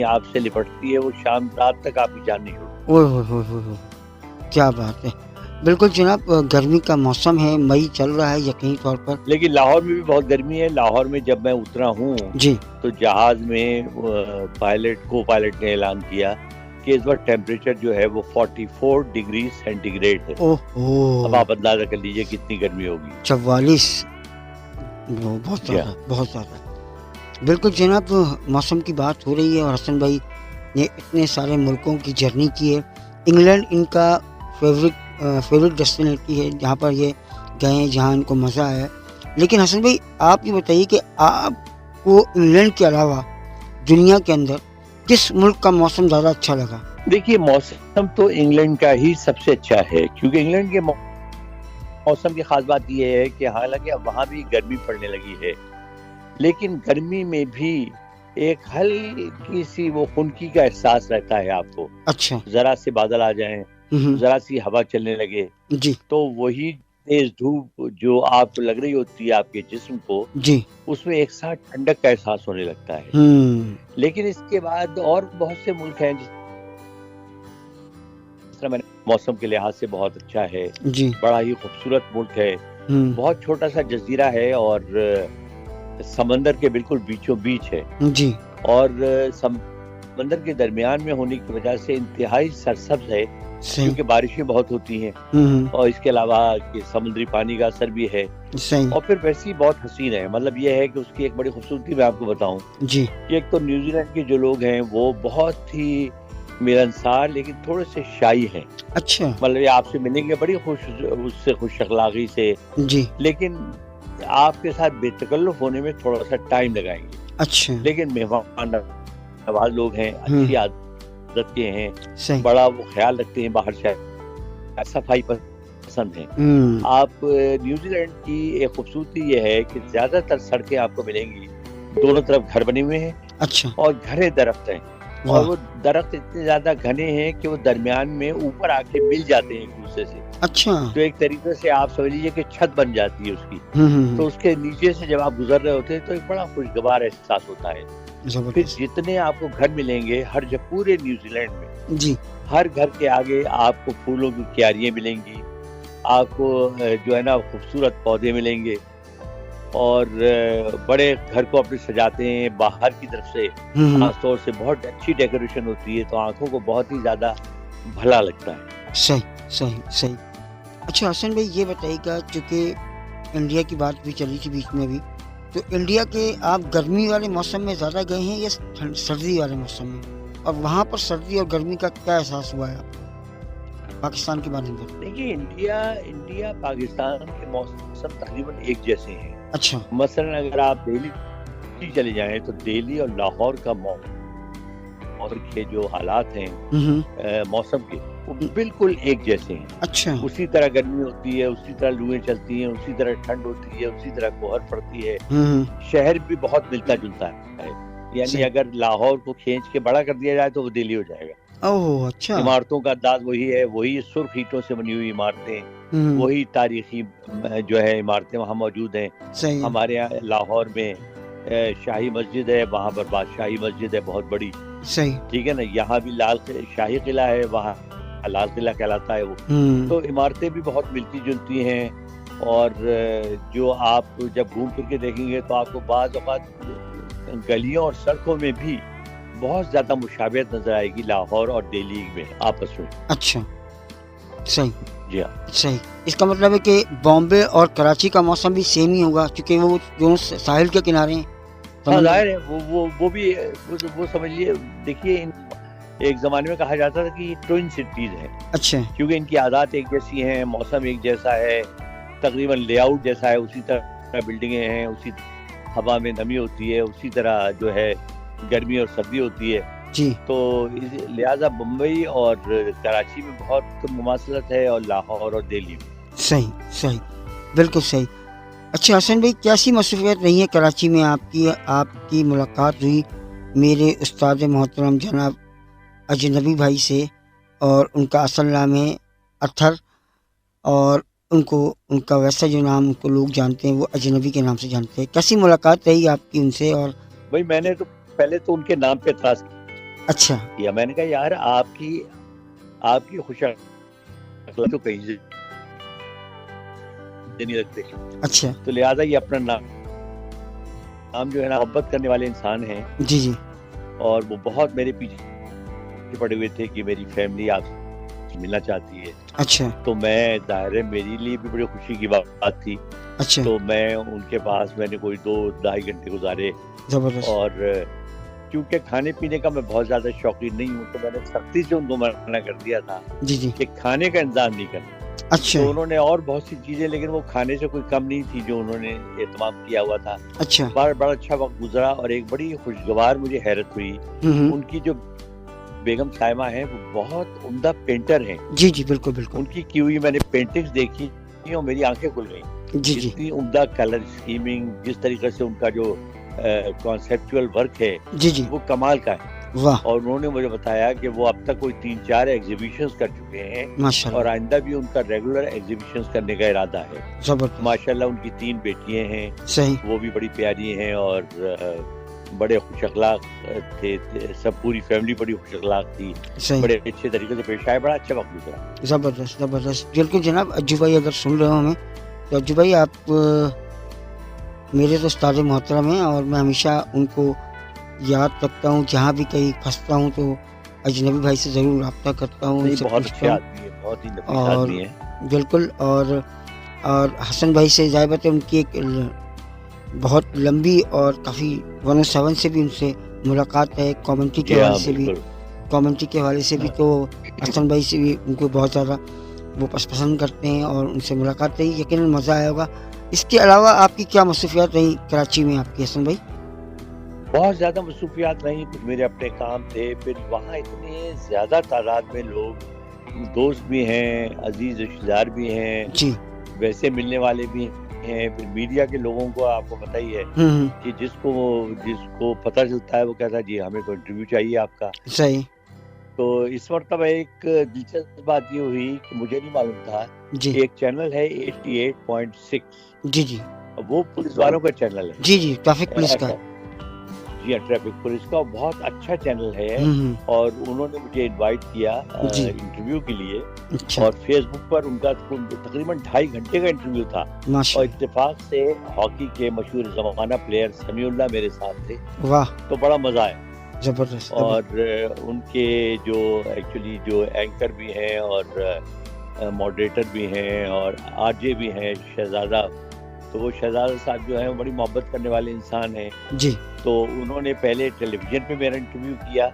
आपसे लिपटती है, वो शाम रात तक आपकी जान नहीं छोड़ती। ओह हो, क्या बात है। बिल्कुल जनाब, गर्मी का मौसम है, मई चल रहा है यकीनी तौर पर। लेकिन लाहौर में भी बहुत गर्मी है। लाहौर में जब मैं उतरा हूँ जी। तो जहाज में को पायलट ने ऐलान किया कि इस बार टेम्परेचर जो है वो 44 डिग्री सेंटीग्रेड है। ओहो, अब आप अंदाजा कर लीजिए कितनी गर्मी होगी। 44, बहुत ज़्यादा, बहुत ज़्यादा। बिल्कुल जनाब, मौसम की बात हो रही है और हसन भाई ने इतने सारे मुल्कों की जर्नी की है। इंग्लैंड इनका फेवरेट डेस्टिनेशन है, जहाँ पर ये गए, जहाँ इनको मज़ा आया। लेकिन हसन भाई आप ये बताइए कि आपको इंग्लैंड के अलावा दुनिया के अंदर किस मुल्क का मौसम ज़्यादा अच्छा लगा? देखिए, मौसम तो इंग्लैंड का ही सबसे अच्छा है, क्योंकि इंग्लैंड के मौसम की खास बात यह है कि हालांकि अब वहाँ भी गर्मी पड़ने लगी है, लेकिन गर्मी में भी एक हल्की सी वो खुनकी का एहसास रहता है आपको। अच्छा। जरा से बादल आ जाएं, जरा सी हवा चलने लगे, जी तो वही तेज धूप जो आपको लग रही होती है आपके जिस्म को, जी। उसमें एक साथ ठंडक का एहसास होने लगता है। लेकिन इसके बाद और बहुत से मुल्क हैं जिस तरह मैंने मौसम के लिहाज से बहुत अच्छा है, जी। बड़ा ही खूबसूरत मुल्क है, बहुत छोटा सा जजीरा है और समंदर के बिल्कुल बीचों बीच है जी। और समंदर के दरमियान में होने की वजह से इंतहाई सरसब्ज है, क्योंकि बारिशें बहुत होती हैं और इसके अलावा कि समुद्री पानी का असर भी है। और फिर वैसे ही बहुत हसीन है। मतलब यह है कि उसकी एक बड़ी खूबसूरती मैं आपको बताऊं जी कि एक तो न्यूजीलैंड के जो लोग हैं वो बहुत ही मिलनसार लेकिन थोड़े से शाई हैं। अच्छा। मतलब ये आपसे मिलेंगे बड़ी खुश अखलाकी से जी, लेकिन आपके साथ बेतकल्लुफ होने में थोड़ा सा टाइम लगाएंगे। अच्छा। लेकिन मेहमान नवाज लोग हैं, अच्छी आदत के हैं, बड़ा वो ख्याल रखते हैं, बाहर से सफाई पसंद है। आप न्यूजीलैंड की एक खूबसूरती ये है कि ज्यादातर सड़कें आपको मिलेंगी, दोनों तरफ घर बने हुए हैं। अच्छा। और घने दरख्त हैं और वो दरख्त इतने ज्यादा घने हैं कि वो दरमियान में ऊपर आके मिल जाते हैं एक दूसरे से। अच्छा। तो एक तरीके से आप समझ लीजिए कि छत बन जाती है उसकी। तो उसके नीचे से जब आप गुजर रहे होते हैं तो एक बड़ा खुशगवार एहसास होता है। फिर जितने आपको घर मिलेंगे हर जगह पूरे न्यूजीलैंड में जी, हर घर के आगे आपको फूलों की क्यारियां मिलेंगी, आपको जो है ना खूबसूरत पौधे मिलेंगे और बड़े घर को अपने सजाते हैं बाहर की तरफ से, खासतौर से बहुत अच्छी डेकोरेशन होती है, तो आंखों को बहुत ही ज्यादा भला लगता है। सही सही सही। अच्छा हसन भाई ये बताइएगा, चूँकि इंडिया की बात भी चली थी बीच में भी, तो इंडिया के आप गर्मी वाले मौसम में ज़्यादा गए हैं या सर्दी वाले मौसम में, और वहाँ पर सर्दी और गर्मी का क्या एहसास हुआ है आपको पाकिस्तान के बारे में? देखिए, इंडिया पाकिस्तान के मौसम तकरीबन एक जैसे हैं। अच्छा। मसलन अगर आप दिल्ली चले जाएं तो दिल्ली और लाहौर का मौसम के जो हालात हैं मौसम के, वो बिल्कुल एक जैसे हैं। अच्छा। उसी तरह गर्मी होती है, उसी तरह लूएं चलती हैं, उसी तरह ठंड होती है, उसी तरह कोहर पड़ती है। शहर भी बहुत मिलता जुलता है, यानी अगर लाहौर को खींच के बड़ा कर दिया जाए तो वो दिल्ली हो जाएगा। ओह अच्छा। इमारतों का अंदाज वही है, वही सुर्ख ईंटों से बनी हुई इमारतें, वही तारीखी जो है इमारतें वहाँ मौजूद हैं। हमारे यहाँ लाहौर में शाही मस्जिद है, वहाँ पर बादशाही मस्जिद है बहुत बड़ी। सही। ठीक है ना। यहाँ भी शाही किला है, वहाँ लाल किला कहलाता है वो। तो इमारतें भी बहुत मिलती जुलती हैं और जो आप जब घूम फिर के देखेंगे तो आपको बाज़ औक़ात गलियों और सड़कों में भी बहुत ज्यादा मुशाबियत नजर आएगी लाहौर और दिल्ली में आपस में। अच्छा, सही। जी हाँ, सही। इसका मतलब है कि बॉम्बे और कराची का मौसम भी सेम ही होगा, क्योंकि वो दोनों साहिल के किनारे हैं। हाँ, जाहिर है वो भी वो समझिए। देखिए, एक जमाने में कहा जाता था कि ट्विन सिटीज हैं। अच्छा। क्योंकि इनकी आदत एक जैसी हैं, मौसम एक जैसा है, तकरीबन लेआउट जैसा है, उसी तरह बिल्डिंगें हैं, उसी हवा में नमी होती है, उसी तरह जो है गर्मी और सर्दी होती है जी। तो लिहाजा मुंबई और कराची में बहुत मुमासलत है और लाहौर और दिल्ली में। सही सही, बिल्कुल सही। अच्छा हसन भाई, कैसी मसरूफियत रही है कराची में आपकी मुलाकात हुई मेरे उस्ताद मोहतरम जनाब अजनबी भाई से, और उनका असल नाम है अत्थर, और उनका वैसा जो नाम उनको लोग जानते हैं वो अजनबी के नाम से जानते हैं। कैसी मुलाकात रही आपकी उनसे? और भाई मैंने तो पहले तो उनके नाम पे एतराज अच्छा। या मैंने कहा यार आपकी खुशअकली तो कहीं से नहीं लगते। अच्छा। तो लिहाजा ये अपना नाम जो है ना, मोहब्बत करने वाले इंसान हैं। जी जी। और वो बहुत मेरे पीछे पड़े हुए थे कि मेरी फैमिली आपसे मिलना चाहती है। अच्छा। तो मैं, जाहिर है मेरे लिए भी बड़ी खुशी की बात थी। अच्छा। तो मैं उनके पास मैंने कोई 2-2.5 घंटे गुजारे। जबरदस्त। और क्योंकि खाने पीने का मैं बहुत ज्यादा शौकीन नहीं हूँ, तो मैंने सख्ती से उनको मना कर दिया था जी जी। कि खाने का इंतजाम नहीं करना। अच्छा। तो उन्होंने और बहुत सी चीजें, लेकिन वो खाने से कोई कम नहीं थी जो उन्होंने एहतमाम किया हुआ था। अच्छा। बड़ा अच्छा वक्त गुजरा। और एक बड़ी खुशगवार मुझे हैरत हुई, उनकी जो बेगम साहिबा हैं वो बहुत उम्दा पेंटर हैं। जी जी, बिल्कुल बिल्कुल। उनकी की हुई मैंने पेंटिंग्स देखी और मेरी आंखें खुल गई। जी जी। इतनी उम्दा कलर स्कीमिंग, जिस तरीके से उनका जो कॉन्सेप्चुअल वर्क है जी जी, वो कमाल का है। वाह। और उन्होंने मुझे बताया कि वो अब तक कोई 3-4 एग्जीबिशंस कर चुके हैं माशाल्लाह। और आइंदा भी उनका रेगुलर एग्जीबिशंस करने का इरादा है। जबरदस्त। माशाल्लाह उनकी 3 बेटियां हैं। सही। वो भी बड़ी प्यारी हैं और बड़े खुश अखलाक थे। सब पूरी फैमिली बड़ी खुश अखलाक थी। सही। बड़े अच्छे तरीके से पेश आए। बड़ा अच्छा वक्त गुजरा। जबरदस्त जबरदस्त। बिल्कुल जनाब। अज्जू भाई अगर सुन रहे हो हमें, तो अज्जू भाई आप मेरे तो उस्ताद मोहतरम हैं और मैं हमेशा उनको याद रखता हूँ। जहाँ भी कहीं फंसता हूँ तो अजनबी भाई से ज़रूर रब्ता करता हूँ, उनसे बहुत पूछता अच्छे हूँ। आदमी है, बहुत ही नफीस आदमी है। बिल्कुल। और हसन भाई से जाहिर बात है उनकी एक बहुत लंबी और काफ़ी 107 से भी उनसे मुलाकात है, कमेंट्री के हवाले से भी, तो हसन भाई से भी उनको बहुत ज़्यादा वो पसंद करते हैं और उनसे मुलाकात रही, यकीनन मज़ा आया होगा। इसके अलावा आपकी क्या मसरूफियात रही कराची में आपकी हसन भाई? बहुत ज़्यादा मसरूफियात रही, कुछ मेरे अपने काम थे। फिर वहाँ इतने ज़्यादा तादाद में लोग, दोस्त भी हैं, अजीज रिश्तेदार भी हैं जी, वैसे मिलने वाले भी हैं। फिर मीडिया के लोगों को आपको पता ही है कि जिसको पता चलता है वो कहता है जी हमें तो इंटरव्यू चाहिए आपका। सही। तो इस मरतबा एक दिलचस्प बात ये हुई कि मुझे नहीं मालूम था, जी एक चैनल है 88.6। जी जी वो पुलिस वालों का चैनल है। जी जी, ट्रैफिक पुलिस का। जी हाँ, ट्रैफिक पुलिस का बहुत अच्छा चैनल है। और उन्होंने मुझे इनवाइट किया इंटरव्यू के लिए। अच्छा। और फेसबुक पर उनका तकरीबन 2.5 घंटे का इंटरव्यू था। और इत्तेफाक से हॉकी के मशहूर ज़माना प्लेयर समीउल्लाह मेरे साथ थे। वाह। तो बड़ा मजा आया। जबरदस्त। और उनके जो एक्चुअली जो एंकर भी हैं और मॉडरेटर भी हैं और आरजे भी हैं, शहजादा। तो वो शहजादा साहब जो हैं वो बड़ी मोहब्बत करने वाले इंसान हैं जी। तो उन्होंने पहले टेलीविजन पे मेरा इंटरव्यू किया।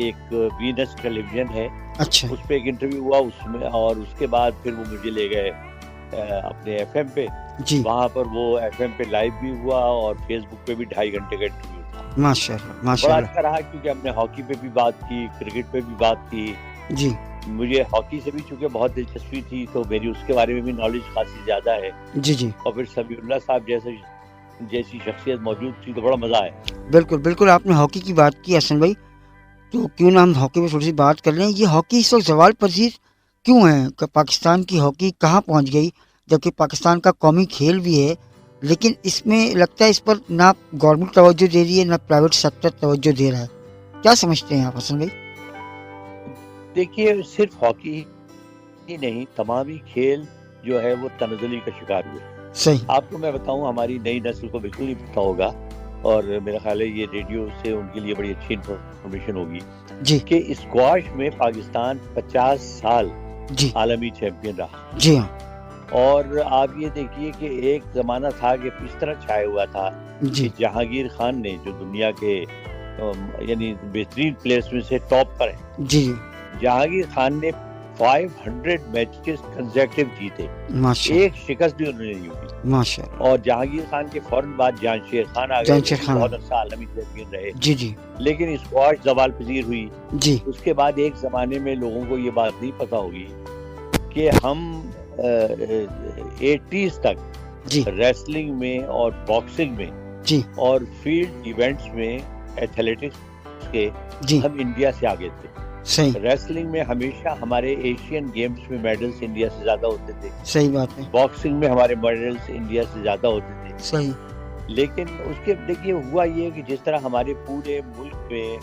एक वीनस टेलीविजन है, अच्छा। उस पे एक इंटरव्यू हुआ उसमें। और उसके बाद फिर वो मुझे ले गए अपने एफएम पे। जी। वहाँ पर वो एफएम पे लाइव भी हुआ और फेसबुक पे भी 2.5 घंटे का इंटरव्यू था। माशाल्लाह माशाल्लाह। बड़ा अच्छा रहा क्योंकि हमने हॉकी पे भी बात की, क्रिकेट पे भी बात की। जी। मुझे हॉकी से भी चूंकि बहुत दिलचस्पी थी तो मेरी उसके बारे में भी नॉलेज खासी ज्यादा है। जी जी। और फिर समीउल्लाह साहब जैसी शख्सियत मौजूद थी तो बड़ा मजा आया। बिल्कुल बिल्कुल। आपने हॉकी की बात की हसन भाई, तो क्यों ना हम हॉकी पे थोड़ी सी बात कर लें। ये हॉकी इस वक्त ज़वाल पजीर क्यों है? पाकिस्तान की हॉकी कहाँ पहुँच गई? जबकि पाकिस्तान का कौमी खेल भी है, लेकिन इसमें लगता है इस पर ना गवर्नमेंट तवज्जो दे रही है ना प्राइवेट सेक्टर तवज्जो दे रहा है। क्या समझते हैं आप हसन भाई? देखिए, सिर्फ हॉकी ही नहीं, तमाम ही खेल जो है वो तनज़ुली का शिकार हुए। सही। आपको मैं बताऊं, हमारी नई नस्ल को बिल्कुल नहीं पता होगा और मेरा ख्याल है ये रेडियो से उनके लिए बड़ी अच्छी इन्फॉर्मेशन होगी जी कि स्क्वाश में पाकिस्तान 50 साल जी आलमी चैंपियन रहा। जी हाँ। और आप ये देखिए कि एक जमाना था कि इस तरह छाया हुआ था जी कि जहांगीर खान ने, जो दुनिया के यानी बेहतरीन प्लेयर्स में से टॉप पर है, जी जहांगीर खान ने 500 मैचेस कंसेक्यूटिव जीते, माशाल्लाह एक शिकस्त भी उन्होंने नहीं हुई। माशाल्लाह। और जहांगीर खान के फौरन बाद जांशेर खान आ गए, जांशेर खान बहुत अच्छा आलमी चैंपियन रहे। जी जी। लेकिन स्क्वाश ज़वाल पजीर हुई। जी। उसके बाद एक जमाने में लोगों को ये बात नहीं पता होगी कि हम 80s तक जी रेसलिंग में और बॉक्सिंग में जी और फील्ड इवेंट्स में, एथलेटिक्स के, जी हम इंडिया से आगे थे। सही रेसलिंग में हमेशा हमारे एशियन गेम्स में मेडल्स इंडिया से ज्यादा होते थे। सही बात है। बॉक्सिंग में हमारे मेडल्स इंडिया से ज्यादा होते थे। सही। लेकिन उसके देखिए हुआ ये कि जिस तरह हमारे पूरे मुल्क में